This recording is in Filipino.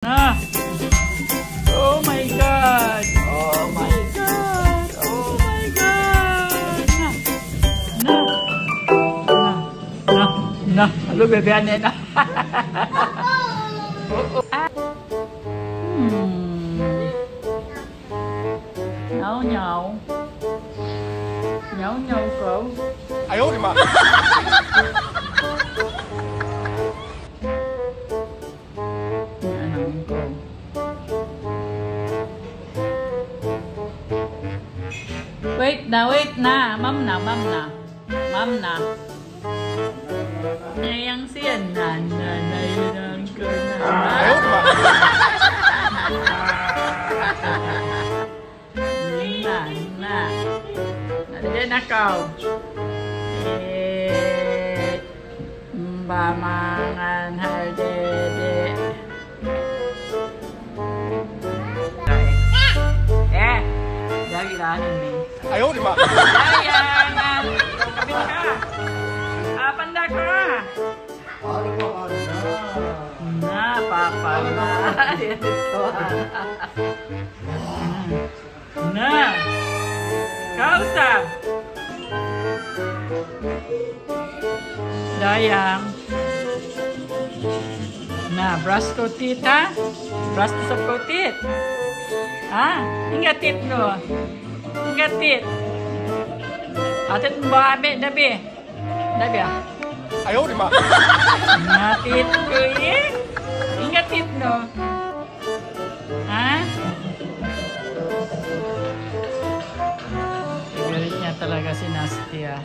Na. Oh my God. Oh my God. Oh my God. Na. Na. Na. Halo bebe ane na. Nhậu nhậu. Nhậu nhậu cậu. 哎呦我的妈！ Wait na, mom na. Yang sian na ilang ko na. 哎呦我的妈！ Na. Nandiyan ako. Bamangan haldede. Lagi lahanin ni. 哎呦我的妈！ Ayan! Kapit ka! Panda ka! Na, papa na. Ito. Na! Kausap! Dayang. Na, brush ko teeth ha? Brush ko teeth. Ah, ingat teeth no. Ingat teeth. Atit mo ba abe, dabi? Dabi ah. 哎呦我的妈！ Ingat teeth ko eh. Ingat teeth no. Ha? Galit niya talaga si Nasty ah.